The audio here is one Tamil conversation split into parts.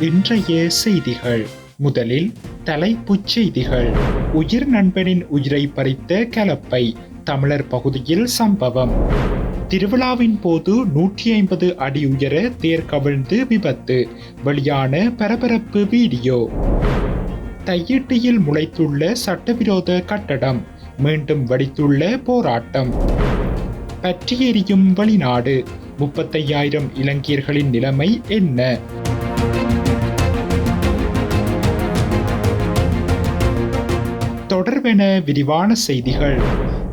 இன்றைய செய்திகள். முதலில் தலைப்புச் செய்திகள். உயிர் நண்பனின் உயிரை பறித்த கலப்பை, தமிழர் பகுதியில் சம்பவம். திருவிழாவின் போது 150 அடி உயர தேர் கவிழ்ந்து விபத்து, வெளியான பரபரப்பு வீடியோ. தையிட்டியில் முளைத்துள்ள சட்டவிரோத கட்டடம், மீண்டும் வெடித்துள்ள போராட்டம். பற்றி எரியும் வெளிநாடு, 35,000 இலங்கையர்களின் நிலைமை என்ன? தொடர்பென விரிவான செய்திகள்.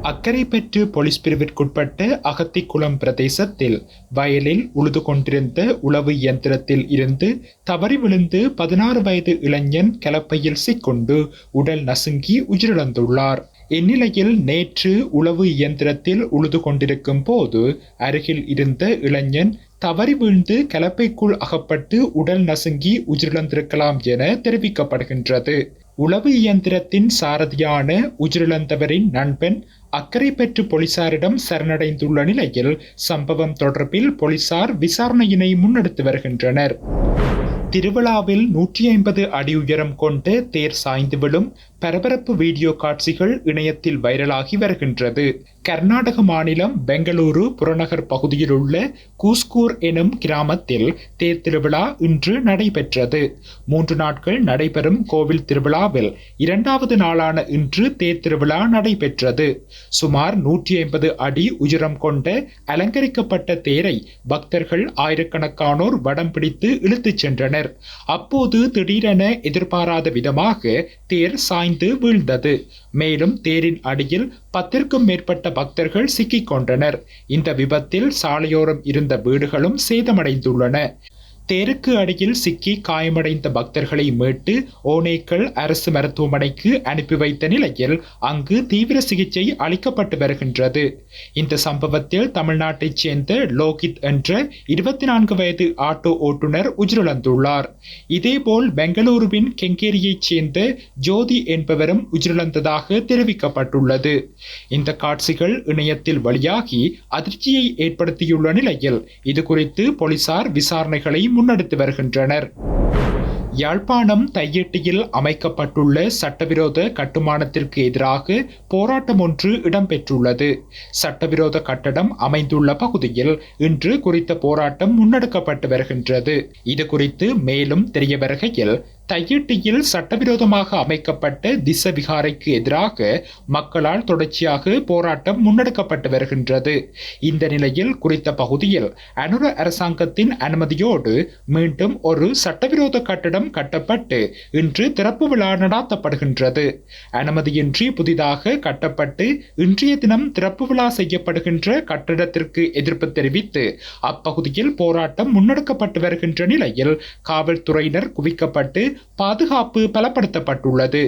அக்கரைப்பற்று போலீஸ் பிரிவிற்குட்பட்ட அகத்திக்குளம் பிரதேசத்தில் வயலில் உழுது கொண்டிருந்த உழவு இயந்திரத்தில் இருந்து தவறி விழுந்து 16 வயது இளைஞன் கலப்பையில் சிக்கொண்டு உடல் நசுங்கி உயிரிழந்துள்ளார். இந்நிலையில் நேற்று உழவு இயந்திரத்தில் உழுது கொண்டிருக்கும் போது அருகில் இருந்த இளைஞன் தவறி வீழ்ந்து கலப்பைக்குள் அகப்பட்டு உடல் நசுங்கி உயிரிழந்திருக்கலாம் என தெரிவிக்கப்படுகின்றது. உளவு இயந்திரத்தின் சாரதியான உயிரிழந்தவரின் நண்பன் அக்கரைப்பற்று போலீசாரிடம் சரணடைந்துள்ள நிலையில் சம்பவம் தொடர்பில் போலீசார் விசாரணையினை முன்னெடுத்து வருகின்றனர். திருவிழாவில் 150 அடி உயரம் கொண்ட தேர் சாய்ந்து விழும் பரபரப்பு வீடியோ காட்சிகள் இணையத்தில் வைரலாகி வருகின்றது. கர்நாடக மாநிலம் பெங்களூரு புறநகர் பகுதியில் உள்ள கூஸ்கூர் எனும் கிராமத்தில் தேர் திருவிழா இன்று நடைபெற்றது. 3 நாட்கள் நடைபெறும் கோவில் திருவிழாவில் 2வது நாளான இன்று தேர் திருவிழா நடைபெற்றது. சுமார் 150 அடி உயரம் கொண்ட அலங்கரிக்கப்பட்ட தேரை பக்தர்கள் ஆயிரக்கணக்கானோர் வடம் பிடித்து இழுத்துச் சென்றனர். அப்போது திடீரென எதிர்பாராத விதமாக தேர் சாய்ந்து வீழ்ந்தது. மேலும் தேரின் அடியில் 10க்கும் மேற்பட்ட பக்தர்கள் சிக்கிக் கொண்டனர். இந்த விபத்தில் சாலையோரம் இருந்த வீடுகளும் சேதமடைந்துள்ளன. தேருக்கு அடியில் சிக்கி காயமடைந்த பக்தர்களை மீட்டு ஓனேக்கல் அரசு மருத்துவமனைக்கு அனுப்பி வைத்த நிலையில் அங்கு தீவிர சிகிச்சை அளிக்கப்பட்டு வருகின்றது. இந்த சம்பவத்தில் தமிழ்நாட்டைச் சேர்ந்த லோகித் என்ற 24 வயது ஆட்டோ ஓட்டுநர் உயிரிழந்துள்ளார். இதேபோல் பெங்களூருவின் கெங்கேரியைச் சேர்ந்த ஜோதி என்பவரும் உயிரிழந்ததாக தெரிவிக்கப்பட்டுள்ளது. இந்த காட்சிகள் இணையத்தில் வெளியாகி அதிர்ச்சியை ஏற்படுத்தியுள்ள நிலையில் இதுகுறித்து போலீசார் விசாரணைகளை முன்னெடுத்து வருகின்றனர். யாழ்ப்பாணம் தையிட்டியில் அமைக்கப்பட்டுள்ள சட்டவிரோத கட்டுமானத்திற்கு எதிராக போராட்டம் ஒன்று இடம்பெற்றுள்ளது. சட்டவிரோத கட்டடம் அமைந்துள்ள பகுதியில் இன்று குறித்த போராட்டம் முன்னெடுக்கப்பட்டு வருகின்றது. இது குறித்து மேலும் தெரிய வருகையில் தையிட்டியில் சட்டவிரோதமாக அமைக்கப்பட்ட திசவிகாரைக்கு எதிராக மக்களால் தொடர்ச்சியாக போராட்டம் முன்னெடுக்கப்பட்டு வருகின்றது. இந்த நிலையில் குறித்த பகுதியில் அனுர அரசாங்கத்தின் அனுமதியோடு மீண்டும் ஒரு சட்டவிரோத கட்டடம் கட்டப்பட்டு இன்று திறப்பு விழா நடாத்தப்படுகின்றது. அனுமதியின்றி புதிதாக கட்டப்பட்டு இன்றைய தினம் திறப்பு விழா செய்யப்படுகின்ற கட்டடத்திற்கு எதிர்ப்பு தெரிவித்து அப்பகுதியில் போராட்டம் முன்னெடுக்கப்பட்டு வருகின்ற நிலையில் காவல்துறையினர் குவிக்கப்பட்டு பாதுகாப்பு பலப்படுத்தப்பட்டுள்ளது.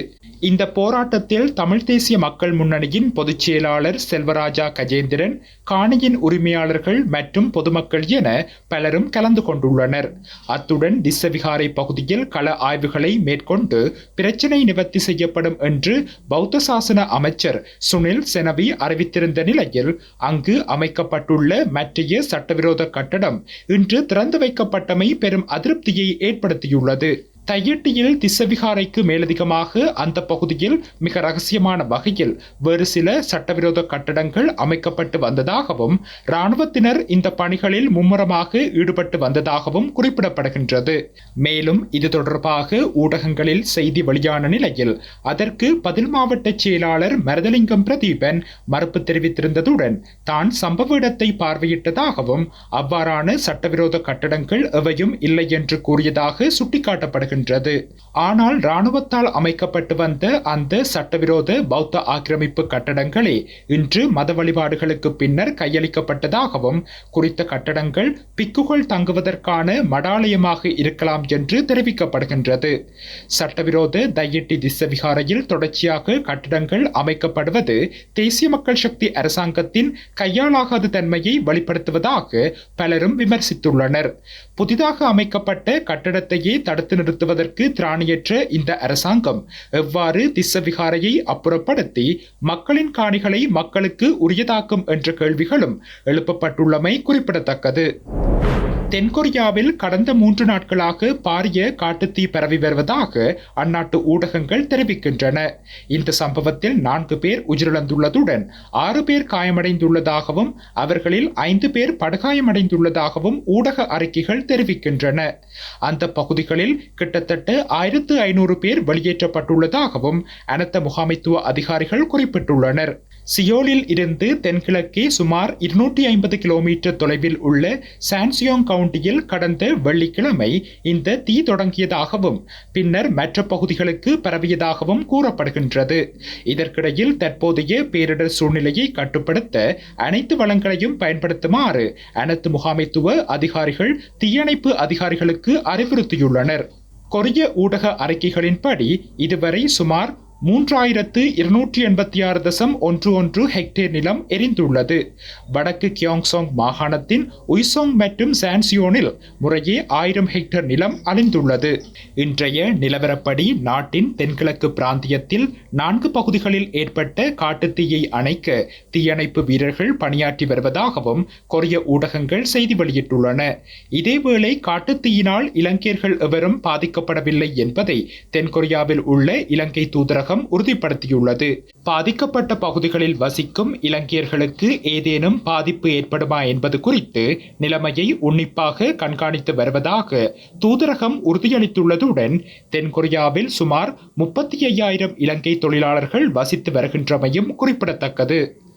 இந்த போராட்டத்தில் தமிழ் தேசிய மக்கள் முன்னணியின் பொதுச் செயலாளர் செல்வராஜா கஜேந்திரன், காணியின் உரிமையாளர்கள் மற்றும் பொதுமக்கள் என பலரும் கலந்து கொண்டுள்ளனர். அத்துடன் திசவிகாரை பகுதியில் கள ஆய்வுகளை மேற்கொண்டு பிரச்சினை நிவர்த்தி செய்யப்படும் என்று பௌத்த சாசன அமைச்சர் சுனில் செனவி அறிவித்திருந்த நிலையில் அங்கு அமைக்கப்பட்டுள்ள மற்றைய சட்டவிரோத கட்டடம் இன்று திறந்து வைக்கப்பட்டமை பெரும் அதிருப்தியை ஏற்படுத்தியுள்ளது. தையிட்டியில் திசவிகாரைக்கு மேலதிகமாக அந்த பகுதியில் மிக ரகசியமான வகையில் வேறு சில சட்டவிரோத கட்டடங்கள் அமைக்கப்பட்டு வந்ததாகவும் இராணுவத்தினர் இந்த பணிகளில் மும்முரமாக ஈடுபட்டு வந்ததாகவும் குறிப்பிடப்படுகின்றது. மேலும் இது தொடர்பாக ஊடகங்களில் செய்தி வெளியான நிலையில் அதற்கு பதில் மாவட்ட செயலாளர் மருதலிங்கம் பிரதீபன் மறுப்பு தெரிவித்திருந்ததுடன் தான் சம்பவ இடத்தை பார்வையிட்டதாகவும் அவ்வாறான சட்டவிரோத கட்டடங்கள் எவையும் இல்லை என்று கூறியதாக சுட்டிக்காட்டப்படுகின்றது. ஆனால் இராணுவத்தால் அமைக்கப்பட்டு வந்த அந்த சட்டவிரோத பௌத்த ஆக்கிரமிப்பு கட்டடங்களே இன்று மத வழிபாடுகளுக்கு பின்னர் கையளிக்கப்பட்டதாகவும் குறித்த கட்டடங்கள் பிக்குகள் தங்குவதற்கான மடாலயமாக இருக்கலாம் என்று தெரிவிக்கப்படுகின்றது. சட்டவிரோத தையிட்டி திசவிகாரையில் தொடர்ச்சியாக கட்டடங்கள் அமைக்கப்படுவது தேசிய மக்கள் சக்தி அரசாங்கத்தின் கையாளாகாத தன்மையை வெளிப்படுத்துவதாக பலரும் விமர்சித்துள்ளனர். புதிதாக அமைக்கப்பட்ட கட்டடத்தையே தடுத்து நிறுத்துவது செலுத்துவதற்கு திராணியற்ற இந்த அரசாங்கம் எவ்வாறு திஸ்ஸவிகாரையை அப்புறப்படுத்தி மக்களின் காணிகளை மக்களுக்கு உரியதாக்கும் என்ற கேள்விகளும் எழுப்பப்பட்டுள்ளமை குறிப்பிடத்தக்கது. தென்கொரியாவில் கடந்த 3 நாட்களாக பாரிய காட்டுத்தீ பரவி வருவதாக அந்நாட்டு ஊடகங்கள் தெரிவிக்கின்றன. இந்த சம்பவத்தில் 4 பேர் உயிரிழந்துள்ளதுடன் 6 பேர் காயமடைந்துள்ளதாகவும் அவர்களில் 5 பேர் படுகாயமடைந்துள்ளதாகவும் ஊடக அறிக்கைகள் தெரிவிக்கின்றன. அந்த பகுதிகளில் கிட்டத்தட்ட 1500 பேர் வெளியேற்றப்பட்டுள்ளதாகவும் அனர்த்த முகாமைத்துவ அதிகாரிகள் குறிப்பிட்டுள்ளனர். சியோலில் இருந்து தென்கிழக்கே சுமார் 250 கிலோமீட்டர் தொலைவில் உள்ள சான்சியோங் கவுண்டியில் கடந்த வெள்ளிக்கிழமை இந்த தீ தொடங்கியதாகவும் பின்னர் மற்ற பகுதிகளுக்கு பரவியதாகவும் கூறப்படுகின்றது. இதற்கிடையில் தற்போதைய பேரிடர் சூழ்நிலையை கட்டுப்படுத்த அனைத்து வளங்களையும் பயன்படுத்துமாறு அனைத்து முகாமைத்துவ அதிகாரிகள் தீயணைப்பு அதிகாரிகளுக்கு அறிவுறுத்தியுள்ளனர். கொரிய ஊடக அறிக்கைகளின்படி இதுவரை சுமார் 3286.11 ஹெக்டேர் நிலம் எரிந்துள்ளது. வடக்கு கியோங்சாங் மாகாணத்தின் உய்சோங் மற்றும் சான்சியோனில் முறையே 1000 ஹெக்டேர் நிலம் அழிந்துள்ளது. இன்றைய நிலவரப்படி நாட்டின் தென்கிழக்கு பிராந்தியத்தில் 4 பகுதிகளில் ஏற்பட்ட காட்டுத்தீயை அணைக்க தீயணைப்பு வீரர்கள் பணியாற்றி வருவதாகவும் கொரிய ஊடகங்கள் செய்தி வெளியிட்டுள்ளன. இதேவேளை காட்டுத்தீயினால் இலங்கையர்கள் எவரும் பாதிக்கப்படவில்லை என்பதை தென்கொரியாவில் உள்ள இலங்கை தூதரகம் உறுதிப்படுத்தியுள்ளது. பாதிக்கப்பட்ட பகுதிகளில் வசிக்கும் இலங்கையர்களுக்கு ஏதேனும் பாதிப்பு ஏற்படுமா என்பது குறித்து நிலைமையை உன்னிப்பாக கண்காணித்து வருவதாக தூதரகம் உறுதியளித்துள்ளதுடன் தென்கொரியாவில் சுமார் 35,000 இலங்கை தொழிலாளர்கள் வசித்து வருகின்றமையும் குறிப்பிடத்தக்கது.